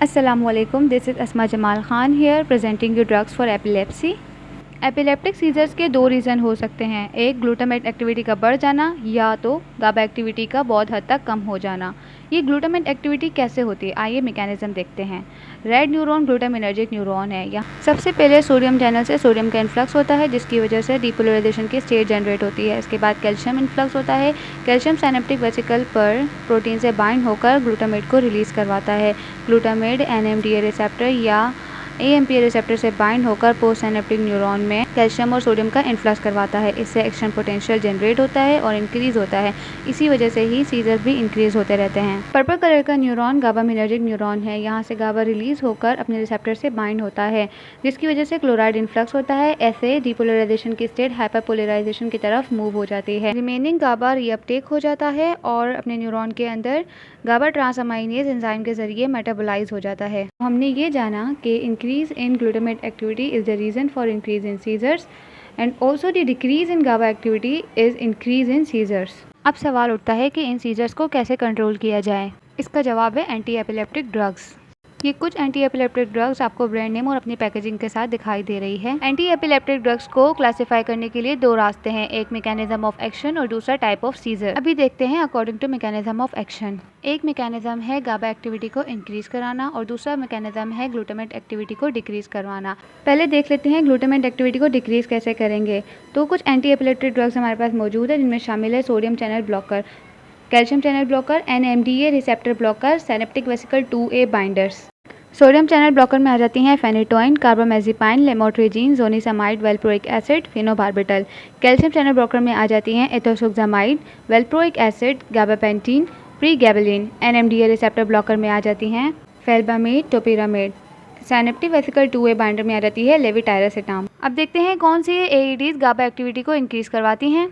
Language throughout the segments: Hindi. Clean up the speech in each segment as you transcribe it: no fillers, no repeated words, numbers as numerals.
Assalamualaikum. This is Asma Jamal Khan here presenting you drugs for epilepsy. Epileptic seizures के दो रीज़न हो सकते हैं, एक ग्लूटामेट एक्टिविटी का बढ़ जाना या तो गाबा एक्टिविटी का बहुत हद तक कम हो जाना। ये ग्लूटामेट एक्टिविटी कैसे होती है, आइए मैकेनिज्म देखते हैं। रेड न्यूरॉन ग्लूटामिनर्जिक न्यूरॉन है। यहाँ सबसे पहले सोडियम चैनल से सोडियम का इन्फ्लक्स होता है जिसकी वजह से डीपोलराइजेशन की स्टेट जनरेट होती है। इसके बाद कैल्शियम इन्फ्लक्स होता है। कैल्शियम सिनेप्टिक वेसिकल पर प्रोटीन से बाइंड होकर ग्लूटामेट को रिलीज़ करवाता है। ग्लूटामेट NMDA रिसेप्टर या AMPA रिसेप्टर से बाइंड होकर पोस्ट सिनेप्टिक न्यूरॉन में कैल्शियम और सोडियम का इन्फ्लक्स करवाता है। इससे एक्शन पोटेंशियल जनरेट होता है और इंक्रीज होता है। इसी वजह से ही सीजर भी इंक्रीज होते रहते हैं। पर्पल कलर का न्यूरॉन गाबामिनर्जिक न्यूरॉन है। यहाँ से गाबा रिलीज होकर अपने रिसेप्टर से बाइंड होता है जिसकी वजह से क्लोराइड इन्फ्लक्स होता है। ऐसे डीपोलराइजेशन की स्टेट हाइपरपोलराइजेशन की तरफ मूव हो जाती है। रिमेनिंग गाबा रीअपटेक हो जाता है और अपने न्यूरॉन के अंदर गाबा ट्रांसअमाइनेज एंजाइम के जरिए मेटाबोलाइज हो जाता है। हमने ये जाना कि increase in glutamate activity is the reason for increase in seizures and also the decrease in GABA activity is increase in seizures। अब सवाल उठता है कि इन सीजर्स को कैसे कंट्रोल किया जाए। इसका जवाब है एंटी एपिलेप्टिक ड्रग्स। ये कुछ एंटी एपिलेप्टिक ड्रग्स आपको ब्रांड नेम और अपनी पैकेजिंग के साथ दिखाई दे रही है। एंटी एपिलेप्टिक ड्रग्स को क्लासिफाई करने के लिए दो रास्ते हैं, एक मैकेनिज्म ऑफ एक्शन और दूसरा टाइप ऑफ सीजर। अभी देखते हैं according to mechanism of action. एक मैकेनिज्म है गाबा एक्टिविटी को इंक्रीज कराना और दूसरा मैकेनिज्म है ग्लूटामेट एक्टिविटी को डिक्रीज करवाना। पहले देख लेते हैं ग्लूटामेट एक्टिविटी को डिक्रीज कैसे करेंगे। तो कुछ एंटी एपिलेप्टिक ड्रग्स हमारे पास मौजूद है जिनमें शामिल है sodium channel blocker, calcium channel blocker, NMDA receptor blocker, synaptic vesicle 2A binders. Sodium channel blocker में आ जाती हैं phenytoin, carbamazepine, lamotrigine, zonisamide, valproic acid, phenobarbital. Calcium channel blocker में आ जाती हैं ethosuximide, valproic acid, gabapentin, pregabalin. NMDA receptor blocker में आ जाती हैं felbamate, topiramate. Synaptic vesicle 2A binder में आ जाती है लेविटायरासेटाम। अब देखते हैं कौन सी AEDs गाबा एक्टिविटी को इंक्रीज करवाती हैं।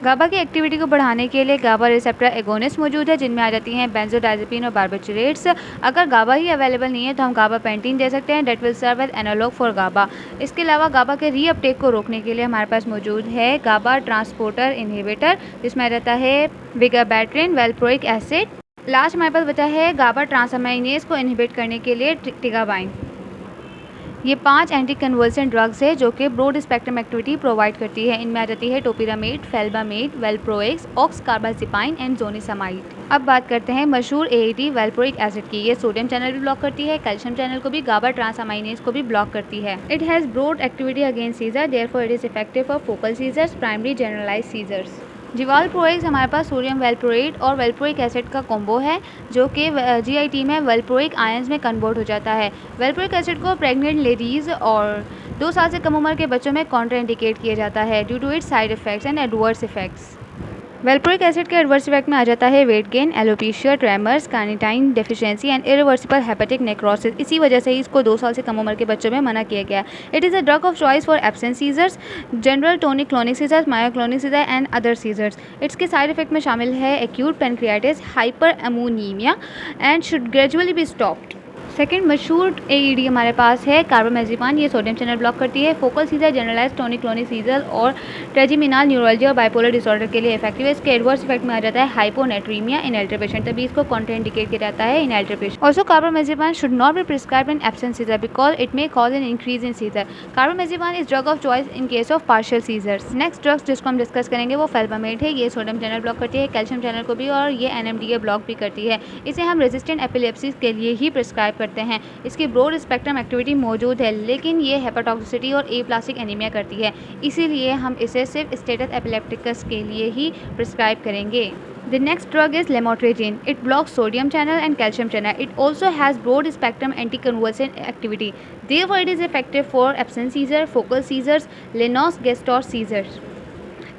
गाबा की एक्टिविटी को बढ़ाने के लिए गाबा रिसेप्टर एगोनिस्ट मौजूद है जिनमें आ जाती हैं बेंजोडाइजेपिन और बार्बिचुरेट्स। अगर गाबा ही अवेलेबल नहीं है तो हम गाबापेंटीन दे सकते हैं, that will serve as analogue for GABA. इसके अलावा गाबा के रीअपटेक को रोकने के लिए हमारे पास मौजूद है गाबा ट्रांसपोर्टर इनहिबिटर जिसमें आ जाता है विगाबैट्रिन, वेल्प्रोइक एसिड। लास्ट हमारे पास बचा है गाबा ट्रांसअमाइनेज को इनहिबिट करने के लिए टिगाबाइन। ये 5 एंटी कन्वर्सेंट ड्रग्स है जो कि ब्रॉड स्पेक्ट्रम एक्टिविटी प्रोवाइड करती है। इनमें आ जाती है टोपिरामेड, फेल्बामेड, वेल्प्रोइक्स, ऑक्सकार्बाजिपाइन एंड जोनिसामाइड। अब बात करते हैं मशहूर AED वेल्प्रोइक एसिड की। ये सोडियम चैनल भी ब्लॉक करती है, कैल्शियम चैनल को भी, गाबा ट्रांसअमाइनेज को भी ब्लॉक करती है। It has broad activity against seizure, therefore it is effective for focal seizures, primary generalise seizures. जिवालप्रोइक्स हमारे पास सोडियम वेल्प्रोइट और वेल्प्रोइक एसिड का कॉम्बो है जो कि GIT में वेल्प्रोइक आयंस में कन्वर्ट हो जाता है। वेल्प्रोइक एसिड को प्रेग्नेंट लेडीज़ और 2 साल से कम उम्र के बच्चों में कॉन्ट्राइंडिकेट किया जाता है due to its side effects and adverse effects. Valproic acid के एडवर्स इफेक्ट में आ जाता है weight gain, alopecia, tremors, carnitine deficiency and irreversible hepatic necrosis. इसी वजह से ही इसको 2 साल से कम उम्र के बच्चों में मना किया गया। It is a drug of choice for absent seizures, general tonic clonic seizures, myoclonic seizure and other seizures. इसके साइड इफेक्ट में शामिल है acute pancreatitis, hyper ammonaemia and should gradually be stopped. Second मशहूर AED हमारे पास है कार्बामेज़ेपाइन। ये सोडियम चैनल ब्लॉक करती है। Focal seizure, generalize tonic clonic seizure और ट्रेजिमिनाल न्यूरोलॉजी और बाइपोलर डिसऑर्डर के लिए इफेक्टिव है। इसके एडवर्स इफेक्ट में आ जाता है हाइपोनेट्रीमिया इन एल्डर पेशेंट, तभी इसको कॉन्ट्राइंडिकेट किया जाता है in elder patient. Also carbamazepine should not be prescribed in absent seizure because it may cause an increase in seizure. Carbamazepine is drug of choice in case of partial seizures. Next drugs जिसको हम डिस्कस करेंगे वो फेल्बामेड है। ये सोडियम चैनल ब्लॉक करती है, कैल्शियम चैनल को भी, और ये NMDA ब्लॉक भी करती है। इसे हम रेजिस्टेंट एपिलेप्सीज के लिए ही प्रिस्क्राइब करते हैं। इसकी ब्रॉड स्पेक्ट्रम एक्टिविटी मौजूद है लेकिन ये हेपाटॉक्सिसिटी और एप्लास्टिक एनीमिया करती है, इसीलिए हम इसे सिर्फ स्टेटस एपिलेप्टिकस के लिए ही प्रिस्क्राइब करेंगे। The next drug is lamotrigine. It blocks sodium channel and calcium channel. It also has broad spectrum anticonvulsant activity. Therefore, it is effective for absence seizure, focal seizures, Lennox-Gastaut seizures.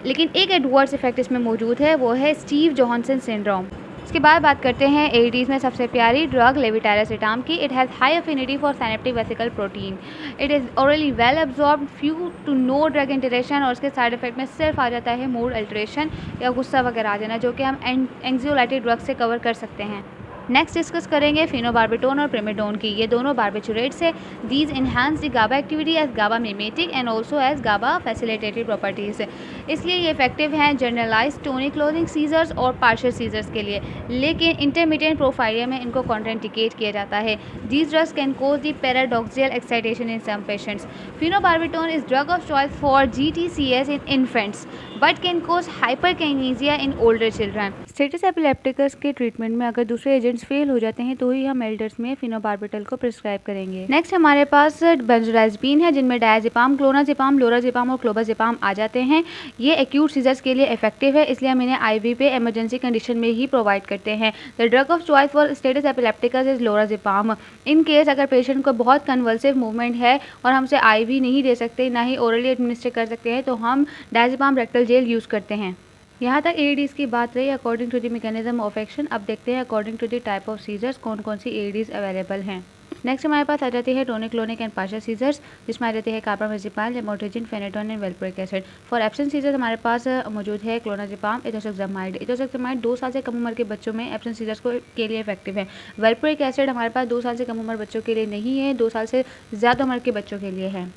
लेकिन एक एडवर्स इफेक्ट इसमें मौजूद है, वो है स्टीव जोहानसन सिंड्रोम। इसके बाद बात करते हैं AEDs में सबसे प्यारी ड्रग लेविटायरासेटाम की। It has high affinity for synaptic vesicle protein. It is orally well absorbed, few to no drug interaction, और इसके साइड इफेक्ट में सिर्फ आ जाता है मूड अल्टरेशन या गुस्सा वगैरह आ जाना, जो कि हम एंग्जियोलाइटिक ड्रग से कवर कर सकते हैं। नेक्स्ट डिस्कस करेंगे फेनोबार्बिटोन और प्रिमेटोन की। ये दोनों बार्बिचुरेट्स है। These enhance the GABA activity as GABA mimetic and also as GABA facilitatory properties. इसलिए ये इफेक्टिव हैं जनरलाइज टोनिक क्लोजिंग सीजर्स और पार्शियल सीजर्स के लिए, लेकिन इंटरमीडिएट प्रोफाइलिया में इनको कॉन्ट्राइंडिकेट किया जाता है। These drugs can cause the paradoxical excitation in some patients. Phenobarbitone is drug of choice for GTCS in infants but can cause hyperkinesia in older children. Status epilepticus के ट्रीटमेंट में अगर दूसरे एजेंट्स फेल हो जाते हैं तो ही हम एल्डर्स में फेनोबार्बिटल को प्रिस्क्राइब करेंगे। नेक्स्ट हमारे पास बेंजोडाइज़ेपिन है, जिनमें डायजेपाम, क्लोनाजेपाम, लोराजेपाम और क्लोबाजेपाम आ जाते हैं। ये एक्यूट सीजर्स के लिए इफेक्टिव है, इसलिए हम इन्हें IV पे इमरजेंसी कंडीशन में ही प्रोवाइड करते हैं। The drug of choice for status epilepticus is lorazepam. In case अगर पेशेंट को बहुत कन्वल्सिव मूवमेंट है और हमसे IV नहीं दे सकते, ना ही ओरली एडमिनिस्टर कर सकते हैं, तो हम डायजेपाम रेक्टल जेल यूज़ करते हैं। यहाँ तक AEDs की बात रही according to the mechanism of action. अब देखते हैं according to the type of seizures कौन कौन सी AEDs अवेलेबल हैं। नेक्स्ट हमारे पास आ जाती है tonic clonic and partial seizures, जिसमें आ जाती है carbamazepine, lamotrigine, phenytoin and valproic acid. For absent seizures हमारे पास मौजूद है क्लोनाजेपाम, इथोसेक्सामाइड। इथोसेक्सामाइड 2 साल से कम उम्र के बच्चों में एब्सेंट सीजर्स के लिए इफेक्टिव है। वेल्प्रोइक एसिड हमारे पास 2 साल से कम उम्र बच्चों के लिए नहीं है, 2 साल से ज़्यादा उम्र के बच्चों के लिए है।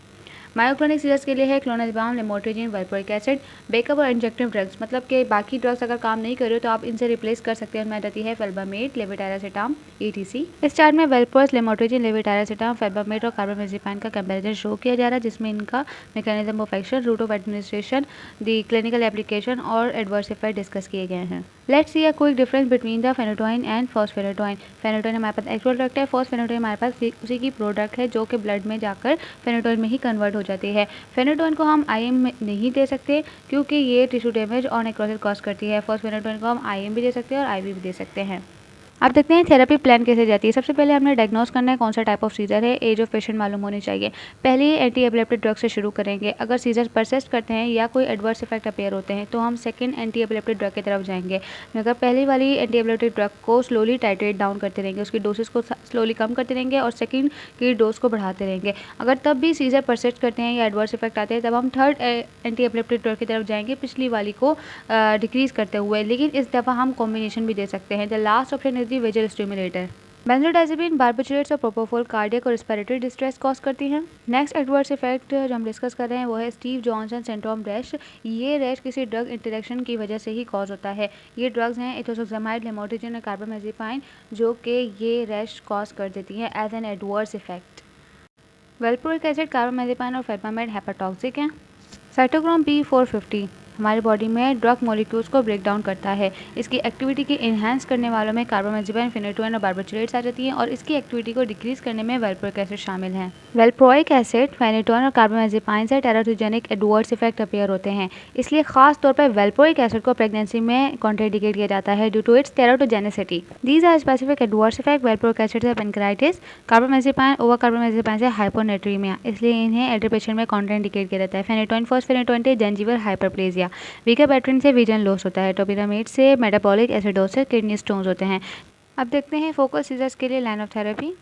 मायोक्लोनिक सीजर्स के लिए है क्लोनाजेपाम, लेमोट्रिजिन, वेल्प्रोइक एसिड। बैकअप और इंजेक्टिव ड्रग्स, मतलब कि बाकी ड्रग्स अगर काम नहीं कर रहे हो तो आप इनसे रिप्लेस कर सकते हैं। उनमें आती है फेल्बामेट, लेविटारासेटाम, ETC। इस चार्ट में वेल्प्रोस, लेमोट्रिजिन, लेविटारासेटाम, फेल्बामेट और कार्बामेज़ेपाम का कंपैरिजन शो किया जा रहा है, जिसमें इनका mechanism of action, route of administration, the clinical application और एडवर्स इफेक्ट डिस्कस किए गए हैं। Let's see a quick difference between the phenytoin and fosphenytoin. Phenytoin हमारे पास एक्चुअल प्रोडक्ट है, फॉस्फेनेटोइन हमारे पास उसी की प्रोडक्ट है जो कि ब्लड में जाकर फेनेटोइन में ही कन्वर्ट हो जाती है। फेनेटोइन को हम IM में नहीं दे सकते क्योंकि ये टिश्यू डैमेज और नेक्रोसिस कॉज करती है। फॉस्फेनेटोइन को हम IM भी दे सकते हैं और IV भी दे सकते हैं। अब देखते हैं थेरेपी प्लान कैसे जाती है। सबसे पहले हमने डायग्नोस करना है कौन सा टाइप ऑफ सीजर है, एज ऑफ पेशेंट मालूम होनी चाहिए। पहले एंटी एपिलेप्टिक ड्रग से शुरू करेंगे। अगर सीजर परसिस्ट करते हैं या कोई एडवर्स इफेक्ट अपीयर होते हैं तो हम सेकंड एंटी एपिलेप्टिक ड्रग की तरफ जाएंगे। मगर पहली वाली एंटी एपिलेप्टिक ड्रग को स्लोली टाइट्रेट डाउन करते रहेंगे, उसकी डोसेस को स्लोली कम करते रहेंगे और सेकंड की डोज को बढ़ाते रहेंगे। अगर तब भी सीजर परसिस्ट करते हैं या एडवर्स इफेक्ट आते हैं तब हम थर्ड एंटी एपिलेप्टिक ड्रग की तरफ जाएंगे, पिछली वाली को डिक्रीज करते हुए। लेकिन इस दफ़ा हम कॉम्बिनेशन भी दे सकते हैं। The last option is the vessel stimulator. बेंजोडाइज़ेपिन, barbiturates और प्रोपोफोल कार्डियक और रेस्पिरेटरी डिस्ट्रेस कॉज करती हैं। नेक्स्ट एडवर्स इफेक्ट जो हम डिस्कस कर रहे हैं वो है स्टीव जॉनसन सिंड्रोम रैश। ये रैश किसी ड्रग इंटरेक्शन की वजह से ही कॉज होता है। ये ड्रग्स हैं इथोसेक्सामाइड, लेमोट्रिजिन और कार्बामेज़ेपाइन, जो कि ये रैश कॉज कर देती हैं as an adverse effect. Valproic acid, carbamazepine और फेल्बामेट हेपाटॉक्सिक हैं। साइटोक्रोम P450 हमारी बॉडी में ड्रग मॉलिक्यूल्स को ब्रेक डाउन करता है। इसकी एक्टिविटी की इन्हांस करने वालों में कार्बामेज़ेपाइन, फेनेटोइन और बार्बिचुरेट्स आ जाती हैं और इसकी एक्टिविटी को डिक्रीज करने में वेल्प्रोइक एसिड शामिल हैं। वेल्प्रोइक एसिड, फेनेटोइन और कार्बामेज़ेपाइन से टेराटोजेनिक एडवर्स इफेक्ट अपीयर होते हैं, इसलिए खास तौर पर वेल्प्रोइक एसिड को प्रेगनेंसी में कॉन्ट्राइंडिकेट किया जाता है due to its teratogenicity. These are specific adverse effect. Valproic acid से पेनक्राइटिस, कार्बामेज़ेपाइन ओवर कार्बामेज़ेपाइन से हाइपोनेट्रीमिया, इसलिए इन्हें एल्डर पेशेंट में कॉन्ट्राइंडिकेट किया जाता है। फेनेटोइन, फॉस्फेनेटोइन से जिंजिवल हाइपरप्लेजिया, वीकर से विजन लॉस होता है। टोपिरामेट से मेटाबॉलिक एसिडोसिस, किडनी स्टोन्स होते हैं। अब देखते हैं फोकल सीजर्स के लिए लाइन ऑफ थेरेपी।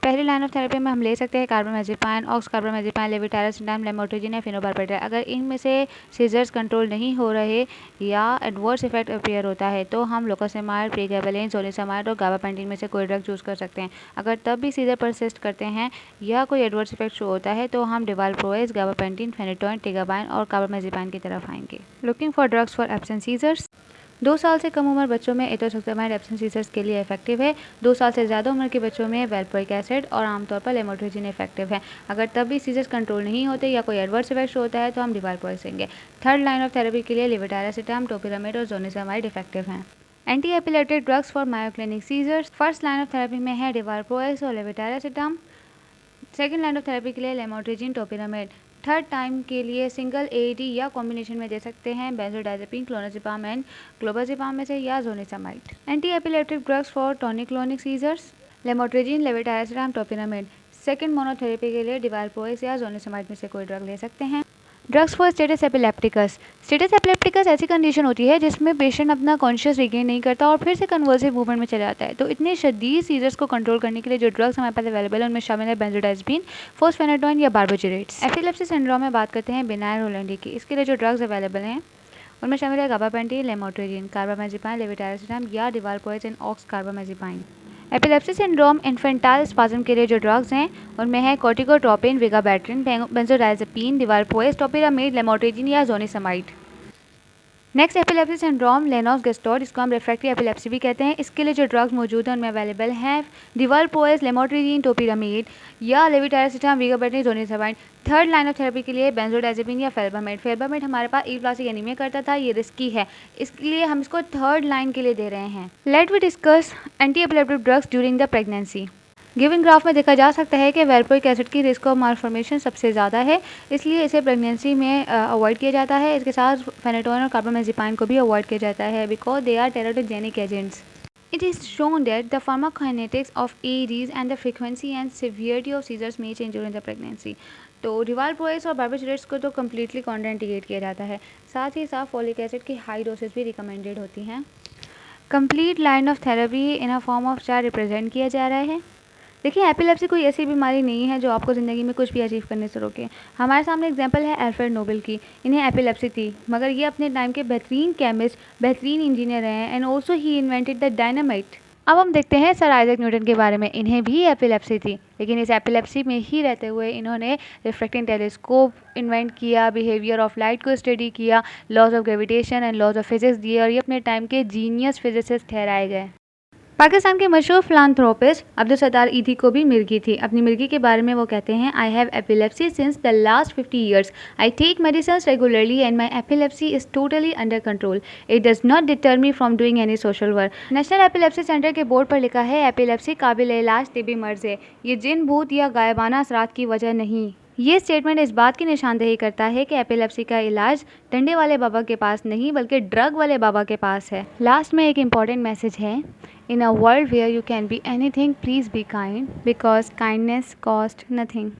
पहली लाइन ऑफ थेरेपी में हम ले सकते हैं कार्बामेज़ेपाइन, ऑक्स कार्बामेज़ेपाइन, लेविटारासेटाम, लेमोट्रिजिन या फेनोबार्बिटल। अगर इनमें से सीजर्स कंट्रोल नहीं हो रहे या एडवर्स इफेक्ट अपीयर होता है तो हम लोकोसेमाइड, प्रीगैबलिन, जोनिसामाइड और गाबापेंटिन में से कोई ड्रग चूज़ कर सकते हैं। अगर तब भी सीजर परसिस्ट करते हैं या कोई एडवर्स इफेक्ट शो होता है तो हम डिवाल्प्रोएस, गाबापेंटिन, फेनेटोइन, टिगाबाइन और कार्बामेज़ेपाइन की तरफ आएंगे। Looking for drugs for absent seizures. 2 साल से कम उम्र बच्चों में इथोसेक्सामाइड एब्सेंट सीजर्स के लिए इफेक्टिव है। 2 साल से ज़्यादा उम्र के बच्चों में वेल्प्रोइक एसिड और आमतौर पर लेमोट्रिजिन इफेक्टिव है। अगर तब भी सीजर्स कंट्रोल नहीं होते या कोई एडवर्स इफेक्ट होता है तो हम डिवाल्प्रोएस देंगे। थर्ड लाइन ऑफ थेरेपी के लिए लेविटारासेटाम, टोपिरामेट और जोनिसामाइड इफेक्टिव हैं। Anti epileptic drugs for myoclonic seizures. First line of therapy में है डिवाल्प्रोएस और levetiracetam. Second line of therapy के लिए लेमोट्रिजिन, टोपिरामेट। थर्ड टाइम के लिए सिंगल AED या कॉम्बिनेशन में दे सकते हैं बेंजोडाइज़ेपिन, क्लोनाजेपाम एंड क्लोबाजेपाम में से या zonisamide. Anti epileptic drugs for tonic clonic seizures, lamotrigine, levetiracetam, topiramate. Second monotherapy के लिए डिवाल्प्रोएस या जोनिसामाइड में से कोई ड्रग ले सकते हैं। Drugs for status epilepticus. Status epilepticus ऐसी कंडीशन होती है जिसमें पेशेंट अपना कॉन्शियस रिगेन नहीं करता और फिर से कन्वर्सिव मूवमेंट में चला जाता है। तो इतने शदीद सीजर्स को कंट्रोल करने के लिए जो ड्रग्स हमारे पास अवेलेबल है उनमें शामिल है बेंजोडाइज़ेपिन, फॉस्फेनेटोइन या बार्बिचुरेट्स। एपिलेप्सी सिंड्रोम में बात करते हैं बेनाइन रोलैंडी की। इसके लिए जो ड्रग्स अवेलेबल हैं उनमें शामिल है गाबापेंटिन, लेमोट्रिजिन, कार्बामेज़ेपाइन, लेविटायरासिटाम या divalproex oxcarbazepine. Epilepsy syndrome infantile spasm के लिए जो ड्रग्स हैं उनमें है कॉर्टिकोट्रोपिन, विगाबैट्रिन, बेंजोडायज़ेपीन, डिवाल्पोएज, टोपिरामाइड, लेमोट्रिजिन या जोनिसमाइड। नेक्स्ट एपिलेप्सी सिंड्रोम लेनोस-गेस्टोट, जिसको हम रिफ्रैक्टरी एपिलेप्सी भी कहते हैं। इसके लिए जो ड्रग्स मौजूद हैं उनमें अवेलेबल हैं डिवाल्पोएज, लेमोट्रिजिन, टोपिरामाइड या लेविटायरासिटाम, विगाबैट्रिन, जोनिसमाइड। थर्ड लाइन ऑफ थेरेपी के लिए बेंजोडायज़ेपीन या फेल्बामेड। फेल्बामेड हमारे पास एप्लास्टिक एनीमिया करता था, ये रिस्की है, इसलिए हम इसको थर्ड लाइन के लिए दे रहे हैं। Let we discuss anti epileptic drugs during the pregnancy. Given graph में देखा जा सकता है कि वैल्पोइक एसिड की रिस्क ऑफ मालफॉर्मेशन सबसे ज़्यादा है, इसलिए इसे प्रेगनेंसी में अवॉइड किया जाता है। इसके साथ फेनेटोइन और कार्बामेज़ेपाइन को भी अवॉइड किया जाता है because they are teratogenic agents. It is shown that the pharmacokinetics of AEDs and the frequency and severity of seizures may change during the pregnancy. तो रिवाल्पोएज और बार्बिटरेट्स को तो कम्प्लीटली कॉन्ट्राइंडिकेट किया जाता है, साथ ही साथ फॉलिक एसिड की हाई डोसेज भी रिकमेंडेड होती हैं। Complete line of therapy in a form of chart represent किया जा रहा है। देखिए, एपिलेप्सी कोई ऐसी बीमारी नहीं है जो आपको ज़िंदगी में कुछ भी अचीव करने से रोके। हमारे सामने एग्जांपल है अल्फ्रेड नोबेल की। इन्हें एपिलेप्सी थी, मगर ये अपने टाइम के बेहतरीन केमिस्ट, बेहतरीन इंजीनियर हैं and also he invented the dynamite. अब हम देखते हैं सर आइजैक न्यूटन के बारे में। इन्हें भी एपिलेप्सी थी, लेकिन इस एपिलेप्सी में ही रहते हुए इन्होंने रिफ्रैक्टिंग टेलीस्कोप इन्वेंट किया, बिहेवियर ऑफ लाइट को स्टडी किया, laws of gravitation and laws of physics दिए और ये अपने टाइम के जीनियस फिजिसिस्ट ठहराए गए। पाकिस्तान के मशहूर फिलांथ्रोपिस्ट अब्दुल सत्तार ईदी को भी मिर्गी थी। अपनी मिर्गी के बारे में वो कहते हैं, I have epilepsy since the last 50 years. I take medicines regularly and my epilepsy is totally under control. It does not deter me from doing any social work. National epilepsy centre के बोर्ड पर लिखा है, एपिलेप्सी काबिल इलाज तिबी मर्ज है, ये जिन, भूत या गायबाना असरात की वजह नहीं। ये स्टेटमेंट इस बात की निशानदेही करता है कि एपिलेप्सी का इलाज डंडे वाले बाबा के पास नहीं बल्कि ड्रग वाले बाबा के पास है। लास्ट में एक इम्पॉर्टेंट मैसेज है, in a world where you can be anything, please be kind because kindness cost nothing.